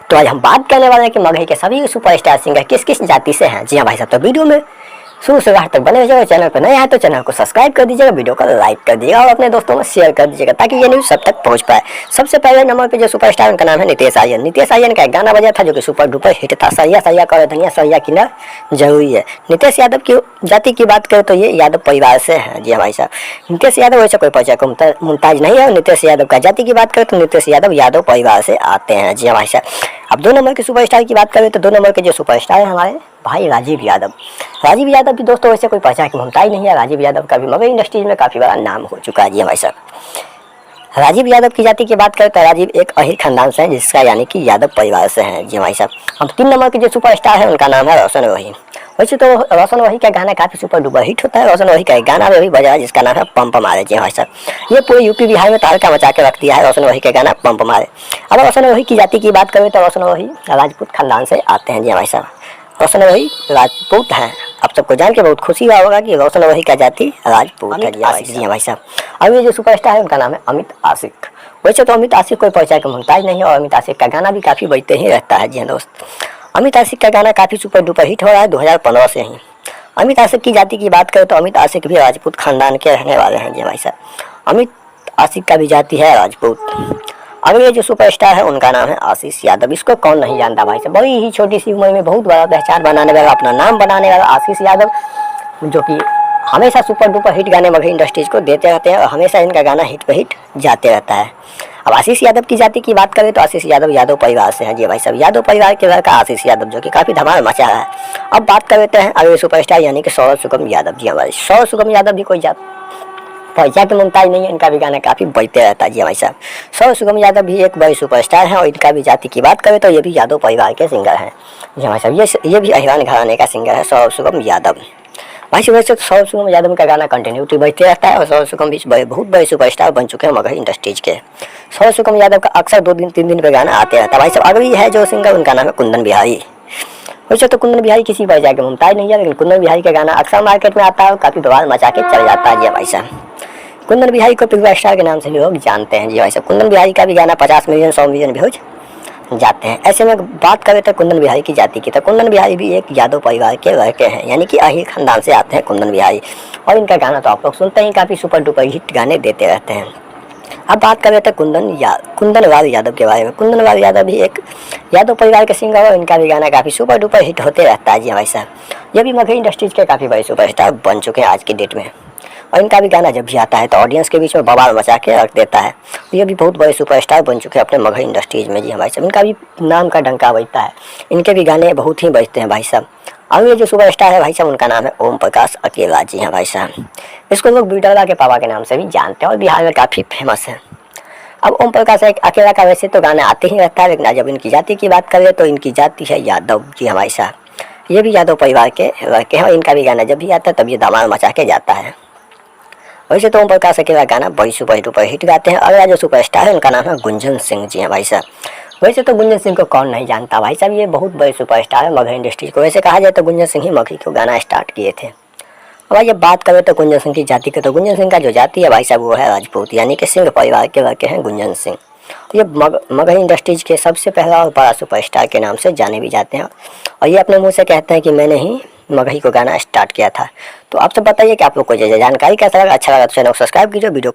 तो आज हम बात करने वाले हैं कि मगही के सभी सुपरस्टार सिंगर किस किस जाति से हैं। जी हाँ भाई साहब, तो वीडियो में शुरू से लास्ट तक बने रहिएगा। चैनल पर नए हैं तो चैनल को सब्सक्राइब कर दीजिएगा, वीडियो को लाइक कर दीजिएगा और अपने दोस्तों में शेयर कर दीजिएगा ताकि ये न्यूज़ सब तक पहुंच पाए। सबसे पहले नंबर पे जो सुपरस्टार उनका नाम है नितेश आर्यन। नितेश आर्यन का एक गाना बजा था जो कि सुपर डुपर हिट था, सैया सैया कर धनिया सैया किना जरूरी है। नितेश यादव की जाति की बात करें तो ये यादव परिवार से है। जी हाँ भाई साहब, नितेश यादव वैसे कोई परिचय को मुमताज नहीं है। नितेश यादव का जाति की बात करें तो नितेश यादव यादव परिवार से आते हैं। जी हाँ भाई साहब, अब 2 नंबर के सुपरस्टार की बात करें तो 2 नंबर के जो सुपरस्टार है हमारे भाई राजीव यादव। राजीव यादव की दोस्तों वैसे कोई परिचय की मुमताज नहीं है। राजीव यादव का भी मगही इंडस्ट्रीज में काफ़ी बड़ा नाम हो चुका है। जी भाई साहब, राजीव यादव की जाति की बात करें तो राजीव एक अहीर खानदान से है, जिसका यानी कि यादव परिवार से हैं। जी भाई साहब, अब 3 नंबर के जो सुपरस्टार है उनका नाम है रोशन वही। वैसे तो रोशन वही का गाना काफ़ी सुपर डुपर हिट होता है। रोशन वही का एक गाना भी बजा है जिसका नाम है पंप मारे। जी भाई साहब, ये पूरे यूपी बिहार में तहलका मचा के रख दिया है रोशन वही का गाना पंप मारे। अब रोशन वही की जाति की बात करें तो रोशन वही राजपूत खानदान से आते हैं। जी भाई साहब, रोशन वही राजपूत हैं। आप सबको जान के बहुत खुशी हुआ होगा कि रोशन वही का जाति राजपूत है। जी भाई साहब, अब ये जो सुपरस्टार है उनका नाम है अमित आशिक। वैसे तो अमित आशिक कोई परिचय का मुमताज नहीं है और अमित आशिक का गाना भी काफ़ी बजते ही रहता है। जी हाँ दोस्त, अमित आशिक का गाना काफ़ी सुपर डुपर हिट हो रहा है 2015 से ही। अमित आशिक की जाति की बात करें तो अमित आशिक भी राजपूत खानदान के रहने वाले हैं। जी भाई साहब, अमित आशिक का भी जाति है राजपूत। अब ये जो सुपरस्टार है उनका नाम है आशीष यादव। इसको कौन नहीं जानता भाई साहब, बड़ी ही छोटी सी उम्र में बहुत बड़ा पहचान बनाने वाला, अपना नाम बनाने वाला आशीष यादव, जो कि हमेशा सुपर डुपर हिट गाने मगही इंडस्ट्रीज को देते रहते हैं और हमेशा इनका गाना हिट पे हिट जाते रहता है। अब आशीष यादव की जाति की बात करें तो आशीष यादव यादव परिवार से हैं। जी भाई साहब, यादव परिवार के लड़का आशीष यादव जो कि काफ़ी धमाल मचा रहा है। अब बात कर लेते हैं अगले सुपरस्टार यानी कि सौरभ सुगम यादव। जी हमारे सौरभ सुगम यादव भी कोई परिचय के मुमताज नहीं है, इनका भी गाना काफ़ी बजते रहता है। जी भाई साहब, सौरभ सुगम यादव भी एक बड़े सुपरस्टार हैं और इनका भी जाति की बात करें तो ये भी यादव परिवार के सिंगर हैं। जी भाई साहब, ये भी अहिरान घराने का सिंगर है सौरभ सुगम यादव। भाई साहब, वैसे सौरभ सुगम यादव का गाना कंटिन्यूटी बजते रहता है और सौरभ सुगम भी बहुत बड़े सुपरस्टार बन चुके हैं मगही इंडस्ट्रीज के। सौरभ सुगम यादव का अक्सर 2 दिन 3 दिन पे गाना आते रहता है। भाई साहब, अगली है जो सिंगर उनका नाम है कुंदन बिहारी। वैसे तो कुंदन बिहारी किसी परिचय के मुमताज नहीं है, लेकिन कुंदन बिहारी का गाना अक्सर मार्केट में आता है और काफ़ी बवाल मचा के चल जाता है। जी भाई साहब, कुंदन बिहारी को पिगवा स्टार के नाम से भी लोग जानते हैं। जी भाई साहब, कुंदन बिहारी का भी गाना 50 मिलियन 100 मिलियन व्यूज जाते हैं। ऐसे में बात करें तो कुंदन बिहारी की जाति की, तो कुंदन बिहारी भी एक यादव परिवार के लड़के हैं, यानी कि अहीर खानदान से आते हैं कुंदन बिहारी। और इनका गाना तो आप लोग सुनते ही काफ़ी सुपर डुपर हिट गाने देते रहते हैं। अब बात करें तो कुंदनलाल यादव के बारे में। कुंदनलाल यादव भी एक यादव परिवार के सिंगर और इनका भी गाना काफ़ी सुपर डुपर हिट होते रहता है। जी भाई साहब, ये भी मगही इंडस्ट्रीज के काफ़ी बड़े सुपरस्टार बन चुके हैं आज की डेट में और इनका भी गाना जब भी आता है तो ऑडियंस के बीच में बवाल मचा के रख देता है। ये भी बहुत बड़े सुपरस्टार बन चुके हैं अपने मगही इंडस्ट्रीज में। जी भाई साहब, इनका भी नाम का डंका बजता है, इनके भी गाने बहुत ही बजते हैं भाई साहब। अब ये जो सुपरस्टार है भाई साहब उनका नाम है ओम प्रकाश अकेला। जी हाँ भाई साहब, इसको लोग बिरला के पापा के नाम से भी जानते हैं और बिहार में काफ़ी फेमस है। अब ओम प्रकाश अकेला का वैसे तो गाना आते ही रहता है, लेकिन जब इनकी जाति की बात करें तो इनकी जाति है यादव। जी हाँ भाई साहब, ये भी यादव परिवार के लड़के हैं और इनका भी गाना जब भी आता है तब ये धमाल मचा के जाता है। वैसे तो ओम प्रकाश अकेला गाना बड़ी सुपर डुपर हिट गाते हैं। अगला जो सुपरस्टार है उनका नाम है गुंजन सिंह। जी हाँ भाई साहब, वैसे तो गुंजन सिंह को कौन नहीं जानता भाई साहब, ये बहुत बड़े सुपरस्टार है मगही इंडस्ट्री को। वैसे कहा जाए तो गुंजन सिंह ही मगही को गाना स्टार्ट किए थे। अब भाई जब बात करें तो गुंजन सिंह की जाति की, तो गुंजन सिंह का जो जाति है भाई साहब वो है राजपूत, यानी कि सिंह परिवार के लड़के हैं गुंजन सिंह। ये मगही इंडस्ट्रीज के सबसे पहला और बड़ा सुपरस्टार के नाम से जाने भी जाते हैं और ये अपने मुँह से कहते हैं कि मैंने ही मगही को गाना स्टार्ट किया था। तो आप सब बताइए कि आप लोग को जानकारी कैसा लगा, अच्छा लगा तो चैनल को सब्सक्राइब कीजिए, वीडियो